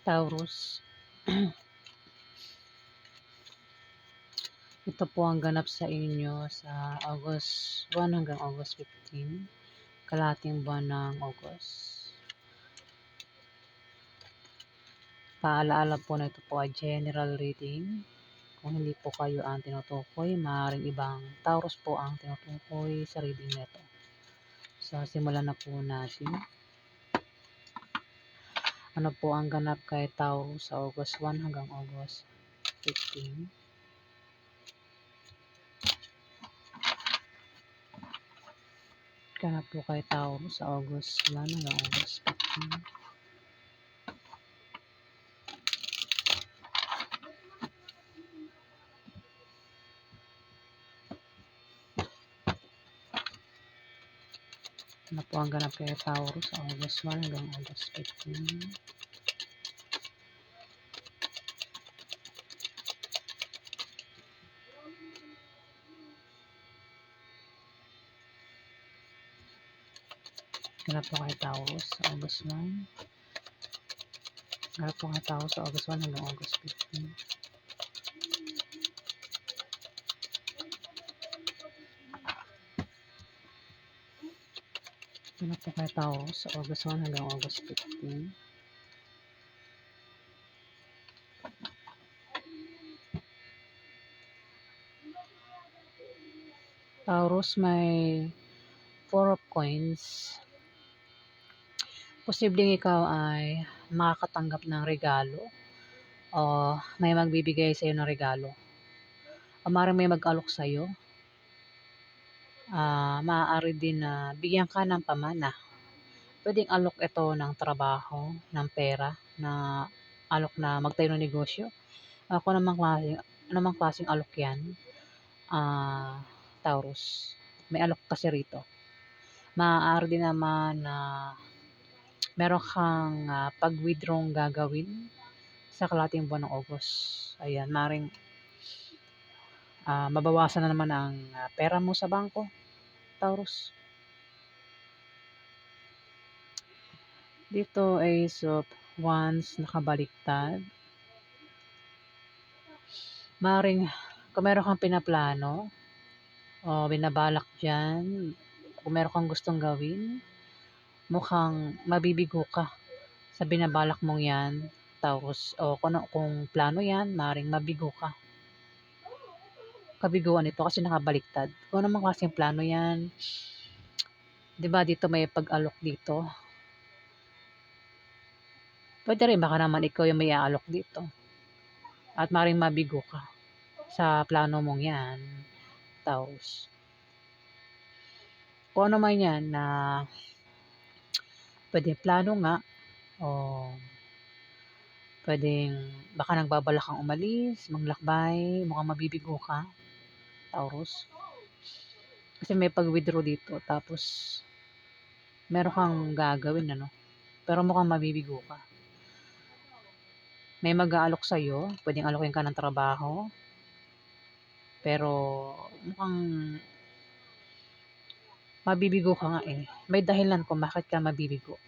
Taurus. Ito po ang ganap sa inyo sa August 1 hanggang August 15, kalahating buwan ng August. Paalaala po na ito po ay general reading. Kung hindi po kayo ang tinutukoy, maaaring ibang Taurus po ang tinutukoy sa reading nito. So, simulan na po natin. Ano po ang ganap kay Taurus sa August 1 hanggang August 15? Ganap po kay Taurus sa August 1 hanggang August 15. Ano po ang ganap kay Taurus sa August 1 hanggang August 15? Ganap po kay Taurus sa August 1. Ganap po kay Taurus sa August 1 hanggang August 15. Ganap po kay Taurus sa August 1 hanggang August 15. Taurus, may 4 of coins. Posibleng ikaw ay makakatanggap ng regalo o may magbibigay sa iyo ng regalo. O maaaring may mag-alok sa iyo. Maaari din na bigyan ka ng pamana. Pwedeng alok ito ng trabaho, ng pera, na alok na magtayo ng negosyo. Kung anumang klaseng alok yan, Taurus. May alok kasi rito. Maaari din naman na meron kang pag-withdraw gagawin sa kalahating buwan ng August. Ayan, maaaring mabawasan na naman ang pera mo sa bangko, Taurus. Dito Ace of Wands nakabaliktad. Maaaring kung meron kang pinaplano o binabalak dyan, kung meron kang gustong gawin, mukhang mabibigo ka sa binabalak mong yan, Taurus. O kung plano yan, maaaring mabigo ka. Kabiguan ito kasi nakabaliktad. Kung anong klaseng plano yan, 'di ba dito may pag-alok dito? Pwede rin baka naman ikaw yung may aalok dito. At maaaring mabigo ka sa plano mong yan, Taurus. Kung ano man yan na pwedeng plano nga o pwedeng baka nagbabalak kang umalis, maglakbay, mukhang mabibigo ka, Taurus. Kasi may pag-withdraw dito tapos meron kang gagawin ano, pero mukhang mabibigo ka. May mag-aalok sa'yo, pwedeng alokin ka ng trabaho, pero mukhang mabibigo ka nga eh. May dahilan kung bakit ka mabibigo.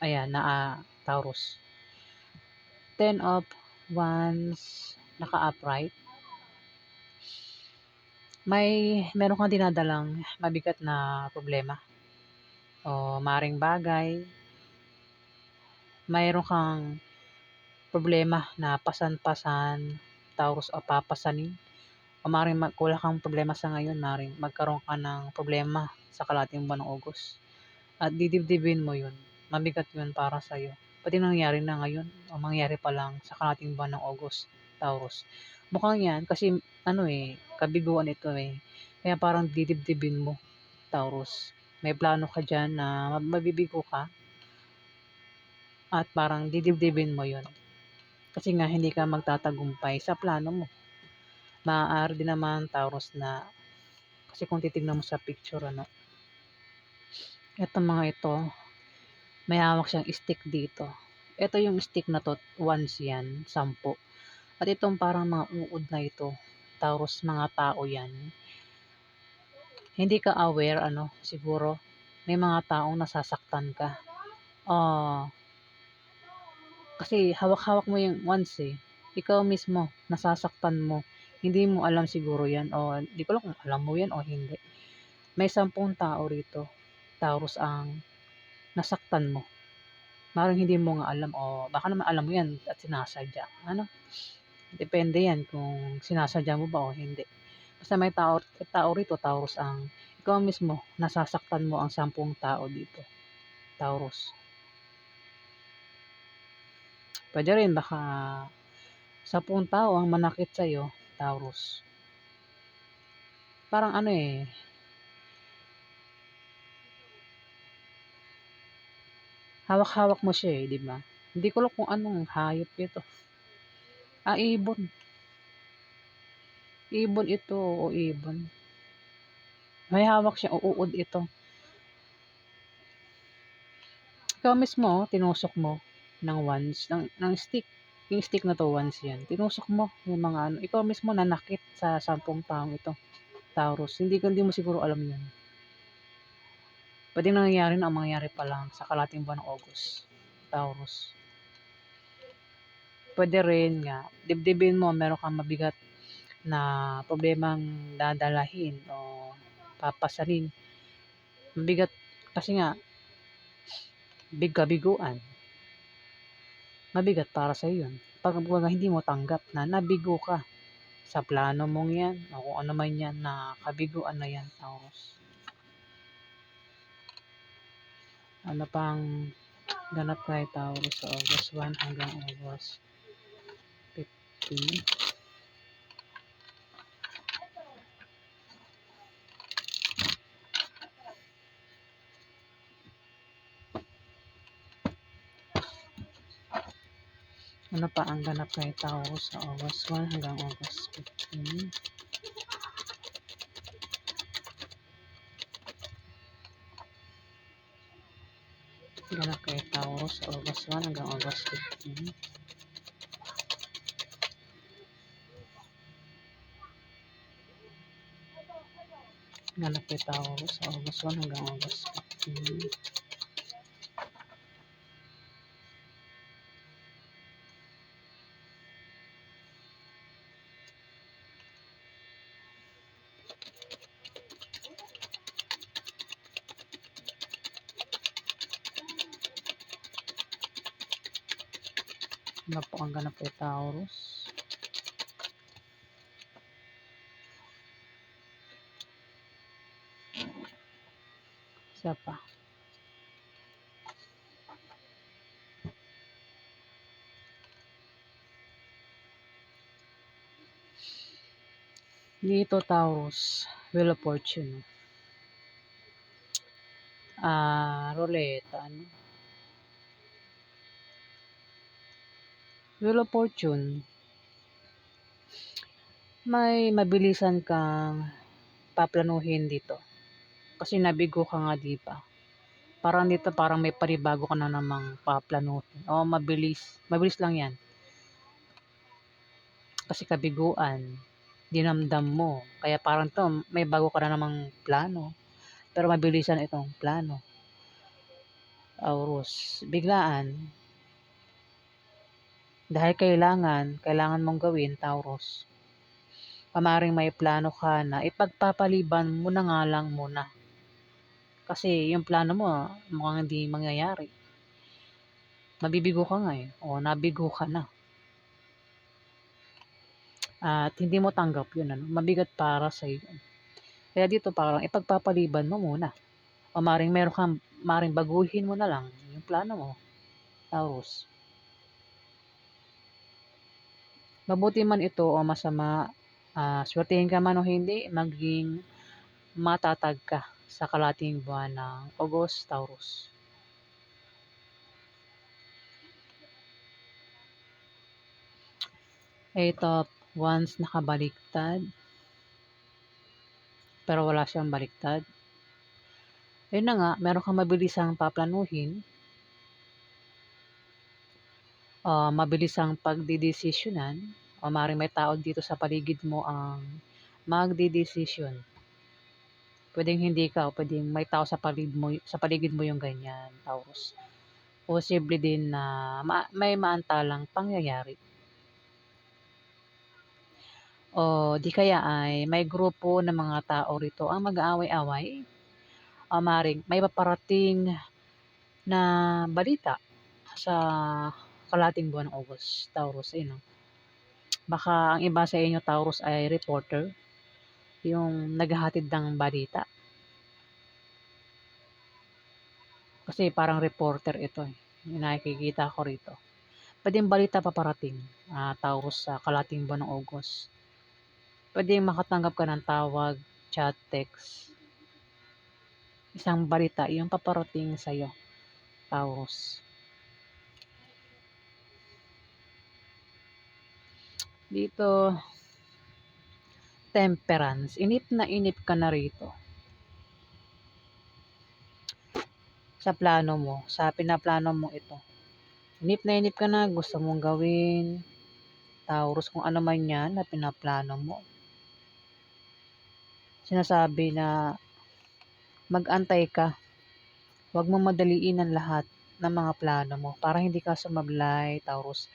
Ayan, Taurus. 10 of Wands, naka-upright. Meron kang dinadalang mabigat na problema o maring bagay. Mayroon kang problema na pasan-pasan, Taurus, o papasanin. O maring wala kang problema sa ngayon, maring magkaroon ka ng problema sa kalahating buwan ng August. At didibdibin mo yun. Mabigat yun para sa'yo. Pwede nangyari na ngayon o mangyari pa lang sa kalahating buwan ng August, Taurus. Mukhang yan kasi kabiguan ito eh. Kaya parang didibdibin mo, Taurus. May plano ka dyan na mabibigo ka at parang didibdibin mo yun. Kasi nga hindi ka magtatagumpay sa plano mo. Maaari din naman, Taurus, na kasi kung titignan mo sa picture itong mga ito, may hawak siyang stick dito. Ito yung stick na to, once yan, 10. At itong parang mga uod na ito, Taurus, mga tao yan. Hindi ka aware, siguro, may mga taong nasasaktan ka. Ah, kasi hawak-hawak mo yung once eh. Ikaw mismo, nasasaktan mo. Hindi mo alam siguro yan o di ko alam kung alam mo yan o hindi. May 10 tao rito, Taurus ang nasaktan mo. Maaaring hindi mo nga alam o baka naman alam mo yan at sinasadya. Ano? Depende yan kung sinasadya mo ba o hindi. Basta may tao rito, Taurus ang ikaw mismo, nasasaktan mo ang 10 tao dito, Taurus. Pwede rin baka 10 tao ang manakit sa'yo, Taurus. Parang ano eh, hawak-hawak mo siya eh, di ba? Hindi ko alam kung anong hayop ito. Ah, ibon. Ibon ito o ibon. May hawak siya o uod ito. Ikaw mismo, tinusok mo ng wands, ng stick. Yung stick na to, wands yan. Tinusok mo yung mga ano. Ikaw mismo nanakit sa 10 taong ito, Taurus. Hindi mo siguro alam yun. Pwedeng nangyayari na ang mangyayari pa lang sa kalating buwan ng August, Taurus. Pwede rin nga, dibdibin mo, meron kang mabigat na problemang dadalahin o papasanin. Mabigat kasi nga, bigabiguan. Mabigat para sa yun. Pag hindi mo tanggap na nabigo ka sa plano mong yan o kung ano man yan na kabiguan na yan, Taurus. Ano pang ganap kay Taurus sa August 1 hanggang August 15? Ano pa ang ganap kay Taurus sa August 1 hanggang August 15? Ganap kay Taurus sa August 1 hanggang August 15. Ganap kay Taurus sa August 1 hanggang August 15. Ano po ang ganap kay Taurus? Isa pa. Dito Taurus, Wheel of Fortune. Ruleta, ano? Wheel of Fortune, may mabilisan kang paplanuhin dito. Kasi nabigo ka nga, di ba? Parang dito, parang may panibago ka na namang paplanuhin. O, mabilis. Mabilis lang yan. Kasi kabiguan, dinamdam mo. Kaya parang to, may bago ka na namang plano. Pero mabilisan itong plano. Taurus, biglaan. Dahil kailangan mong gawin, Taurus. Maaaring may plano ka na ipagpapaliban mo na nga lang muna. Kasi yung plano mo mukhang hindi mangyayari. Mabibigo ka nga eh. O nabigo ka na. At hindi mo tanggap yun. Ano? Mabigat para sa iyo. Kaya dito parang ipagpapaliban mo muna. O maring baguhin mo na lang yung plano mo, Taurus. Mabuti man ito o masama, swertihin ka man o hindi, maging matatag ka sa kalating buwan ng August, Taurus. Ito, once nakabaliktad, pero wala siyang baliktad. Ayun na nga, meron kang mabilisang paplanuhin, mabilisang pagdidesisyonan, o maaaring may tao dito sa paligid mo ang magdidesisyon. Pwedeng hindi ka, o pwedeng may tao sa paligid mo yung ganyan, Taurus. posible din na may maantalang pangyayari. O di kaya ay may grupo ng mga tao rito ang mag-aaway-away o maaaring may paparating na balita sa kalahating buwan ng August, Taurus, ayun 'no. Baka ang iba sa inyo Taurus ay reporter, yung naghahatid ng balita. Kasi parang reporter ito, eh, yung nakikita ko rito. Puwedeng balita paparating, Taurus sa kalahating buwan ng August. Puwedeng makatanggap ka ng tawag, chat, text, isang balita yung paparating sa'yo, Taurus. Dito, temperance, inip na inip ka na rito sa plano mo, sa pinaplano mong ito. Inip na inip ka na, gusto mong gawin, Taurus, kung ano man 'yan na pinaplano mo. Sinasabi na mag-antay ka, 'wag mong madaliin ang lahat ng mga plano mo para hindi ka sumablay, Taurus.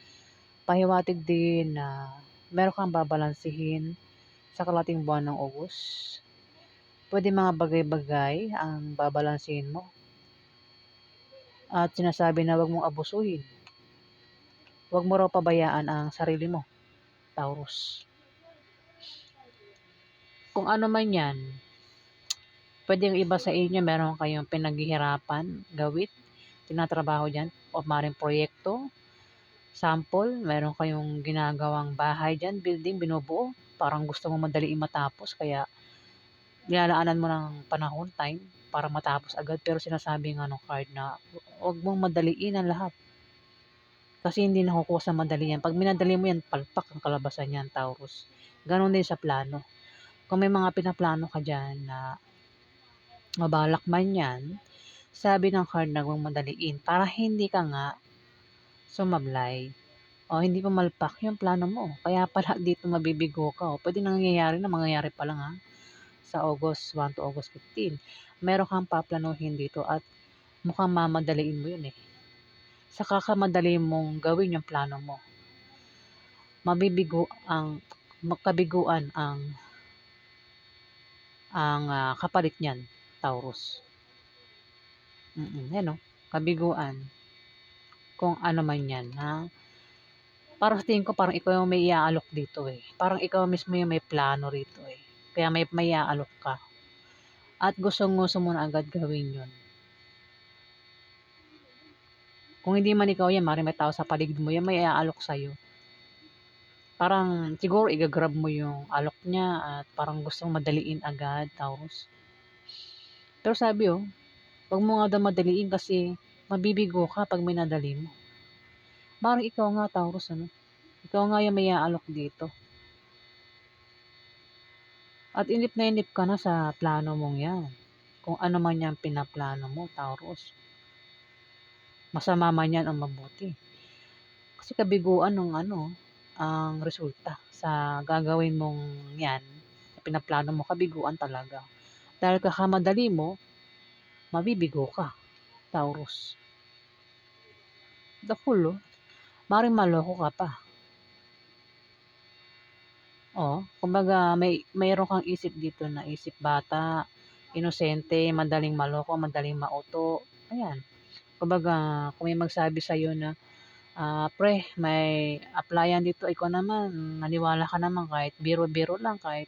Pahiwatig din na meron kang babalansehin sa kalahating buwan ng August. Puwedeng mga bagay-bagay ang babalansehin mo at sinasabi na 'wag mong abusuhin. 'Wag mo raw pabayaan ang sarili mo, Taurus. Kung ano man 'yan, puwedeng iba sa inyo meron kayong pinaghihirapan gawin, tinatrabaho diyan o maaaring proyekto, sample, meron kayong ginagawang bahay diyan, building, binubuo, parang gusto mo madaliing matapos kaya nilalaanan mo ng panahon, time, para matapos agad pero sinasabi nga nung card na huwag mong madaliin ang lahat. Kasi hindi nakukuha sa madali yan. 'Pag minadali mo yan, palpak ang kalabasan niyan, Taurus. Gano'n din sa plano. Kung may mga pinaplano ka diyan na mabalak man yan, sabi ng card na huwag madaliin para hindi ka nga sumablay o hindi pumalpak yung plano mo. Kaya pala dito mabibigo ka o puwedeng nangyayari na mangyayari pa lang, sa August 1 to August 15. Meron kang paplanuhin dito at mukhang mamadaliin mo yun, eh. Sa kakamadali mong gawin yung plano mo, mabibigo ang kabiguan ang kapalit niyan, Taurus. 'Yan oh, kabiguan kung ano man 'yan, parang sa tingin ko parang ikaw yung may iaalok dito, eh. Parang ikaw mismo yung may plano rito, eh. Kaya may iaalok ka at gustong-gusto mo na agad gawin 'yun. Kung hindi man ikaw 'yan, maaaring may tao sa paligid mo 'yan may iaalok sa'yo. Parang siguro iga-grab mo yung alok niya at parang gustong madaliin agad, Taurus. Pero sabi, 'wag mo nga daw madaliin kasi mabibigo ka 'pag minadali mo. Parang ikaw nga, Taurus, ano, ikaw nga yung may aalok dito. At inip na inip ka na sa plano mong 'yan. Kung ano man 'yang pinaplano mo, Taurus. Masama man 'yan o mabuti. Kasi kabiguan ng ano, ang resulta sa gagawin mong 'yan, sa pinaplano mo, kabiguan talaga. Dahil kakamadali mo, mabibigo ka, Taurus. The Fool, maaaring maloko ka pa. Kumbaga mayroon kang isip dito na isip bata, inosente, madaling maloko, madaling mauto, ayan. Kumbaga kung may magsabi sa'yo na, "Pre, may applyan dito." Ikaw naman naniwala ka naman kahit biro-biro lang, kahit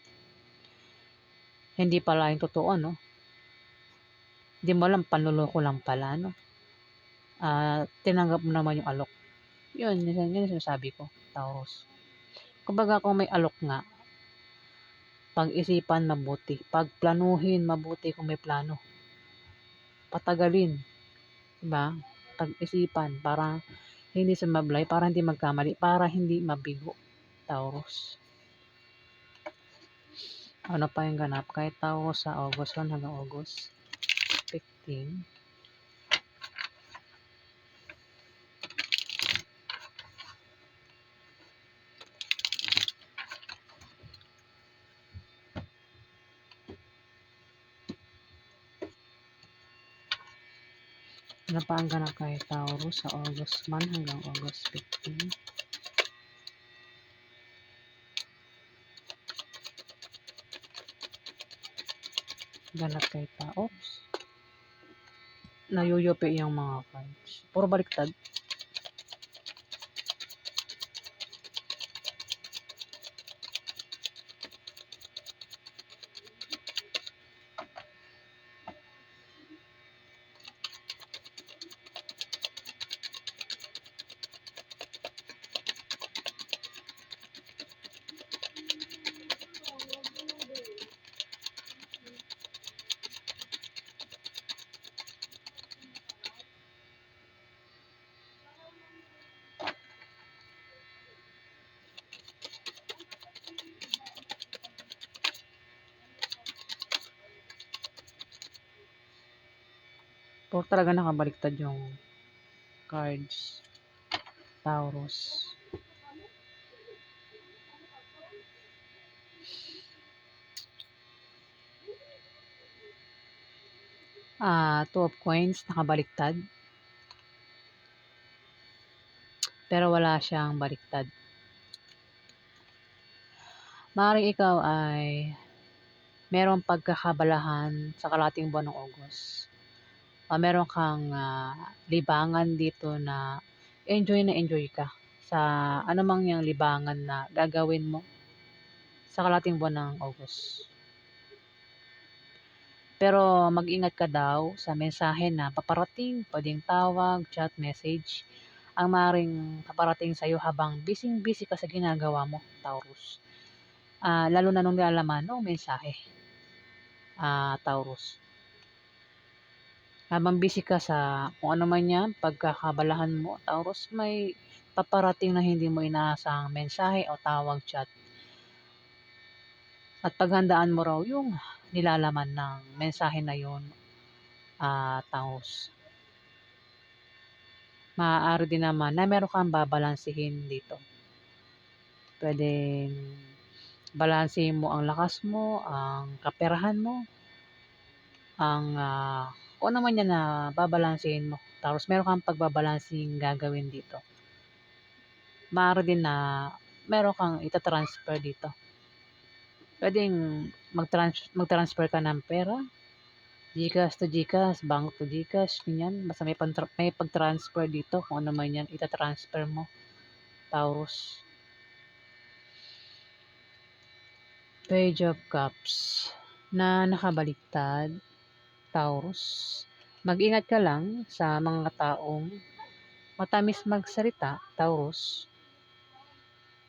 hindi pala yung totoo 'no. Di mo alam panloloko lang pala 'no, tinanggap mo naman yung alok. Yun yung sinasabi ko, Taurus. Kumbaga kung may alok nga, pag-isipan mabuti, pagplanuhin mabuti kung may plano. Patagalin, 'di ba? Pag-isipan para hindi sumablay, para hindi magkamali, para hindi mabigo, Taurus. Ano pa yung ganap kay Taurus sa August 1 hanggang August 15? Ano pa ang ganap kay Taurus sa August 1 hanggang August 15? Ganap kay Oops. Nayuyupi yung mga cards. Puro baliktad. Puro talaga nakabaliktad yung cards. Taurus. Two of coins, nakabaliktad. Pero wala siyang baliktad. Maaaring ikaw ay merong pagkakabalahan sa kalahating buwan ng August. Meron kang libangan dito na enjoy ka sa anumang yung libangan na gagawin mo sa kalahating buwan ng August. Pero mag-ingat ka daw sa mensahe na paparating, pwedeng tawag, chat, message, ang maaaring paparating sa'yo habang busy ka sa ginagawa mo, Taurus. Lalo na nung nilalaman ng mensahe, Taurus. Habang busy ka sa kung ano man yan, pagkakabalahan mo, Taurus, may paparating na hindi mo inaasahang mensahe o tawag, chat. At paghandaan mo raw yung nilalaman ng mensahe na yun, Taurus. Maaari din naman na meron kang babalansehin dito. Pwedeng balansehin mo ang lakas mo, ang kaperahan mo, ang kung ano man yan na babalansehin mo. Tapos meron kang pagbabalansing gagawin dito. Maaari din na meron kang itatransfer dito. Pwedeng mag-transfer ka ng pera, GCash to GCash, bank to GCash, ganyan. Basta may pag-transfer dito kung ano man yan, itatransfer mo, Taurus. Page of Cups na nakabaliktad, Taurus. Mag-ingat ka lang sa mga taong matamis magsalita, Taurus.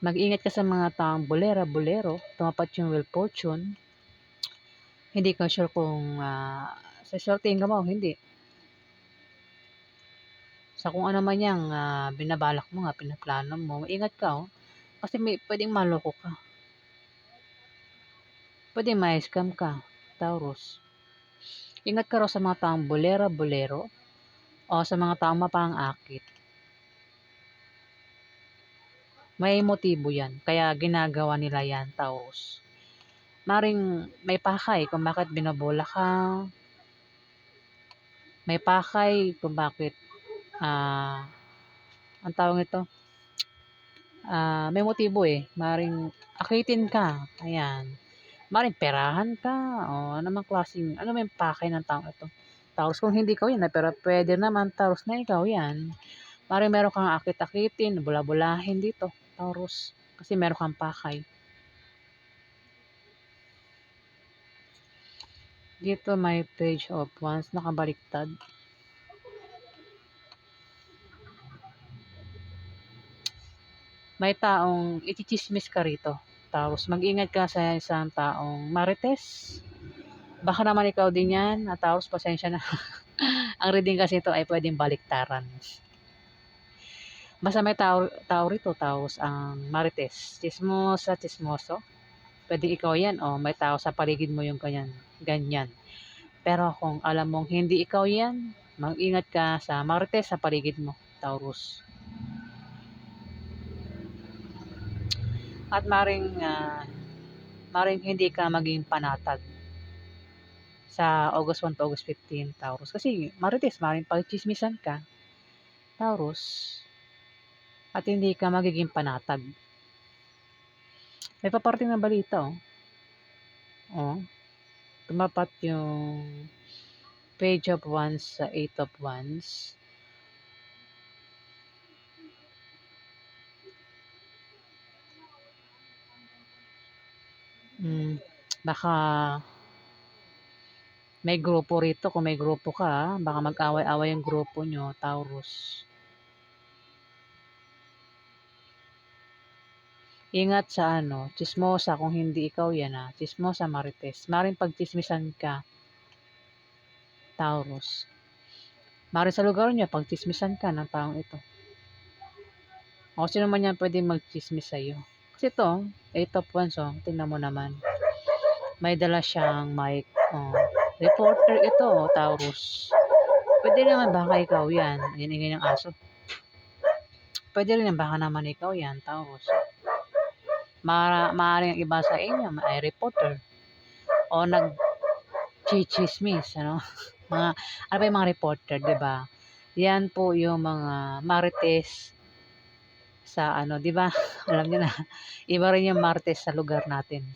Mag-ingat ka sa mga taong bolero, tumapat yung Wheel Fortune. Hindi ka sure kung sasortein ka mo o hindi. Sa kung ano man yang binabalak mo nga, pinaplano mo, ingat ka kasi pwedeng maloko ka. Pwedeng ma-scam ka, Taurus. Ingat ka raw sa mga taong bolero o sa mga taong mapang-akit. May motibo yan, kaya ginagawa nila yan, Taurus. Maring may pakay kung bakit binobola ka. May pakay kung bakit ang tawag nito, may motibo maring akitin ka, ayan. Maring perahan ka, o anumang klaseng, ano may pakay ng taong ito. Taurus, kung hindi ikaw yan, pero pwede naman, Taurus, na ikaw yan. Maring meron kang akit-akitin, bula-bulahin dito, Taurus, kasi meron kang pakay. Dito may Page of Wands, nakabaliktad. May taong ichichismis ka rito, Taurus. Mag-ingat ka sa isang taong marites. Baka naman ikaw din yan, Taurus, pasensya na. Ang reading kasi ito ay pwedeng baliktaran. Basta may tao rito, Taurus, ang marites. Chismoso. Pwedeng ikaw yan o may tao sa paligid mo yung ganyan. Pero kung alam mong hindi ikaw yan, mag-ingat ka sa marites sa paligid mo, Taurus. At maring hindi ka maging panatag sa August 1 to August 15, Taurus. Kasi Marites, maaaring pagtsismisan ka, Taurus, at hindi ka magiging panatag. May paparating na balita, oh. Oh, tumapat yung Page of Wands sa Eight of Wands. Baka may grupo rito, kung may grupo ka, baka mag-away-away yung grupo nyo, Taurus. Ingat sa chismosa, kung hindi ikaw yan chismosa, Marites. Maring pagchismisan ka, Taurus. Maring sa lugar nyo, pagchismisan ka ng taong ito. O sino man yan pwede magchismis sa'yo. Kasi ito, 8 of Wands, tingnan mo naman. May dala siyang mic. Reporter ito, Taurus. Pwede naman baka ikaw yan. Yan ingay ng aso. Pwede rin baka naman ikaw yan, Taurus. Maaaring iba sa inyo ay reporter o nag-chichismis, mga ano ba yung mga reporter, 'di ba? Yan po yung mga marites sa 'di ba? Alam niyo na. Iba rin yung marites sa lugar natin.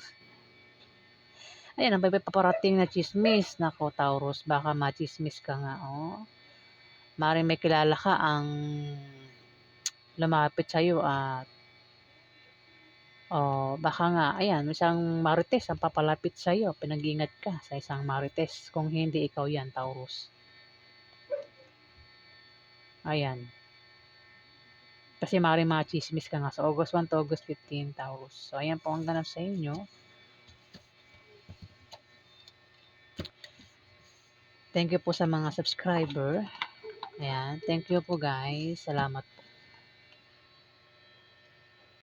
Ayun, ang paparating na chismis. Nako, Taurus, baka machismis ka nga, Maaaring may kilala ka ang lumapit sa'yo at baka nga, ayan, isang marites ang papalapit sa'yo. Pinag-ingat ka sa isang marites kung hindi ikaw yan, Taurus. Ayan. Kasi maaaring machismis ka nga sa August 1 to August 15, Taurus. So, ayan po ang ganap sa inyo. Thank you po sa mga subscriber. Ayan. Thank you po, guys. Salamat po.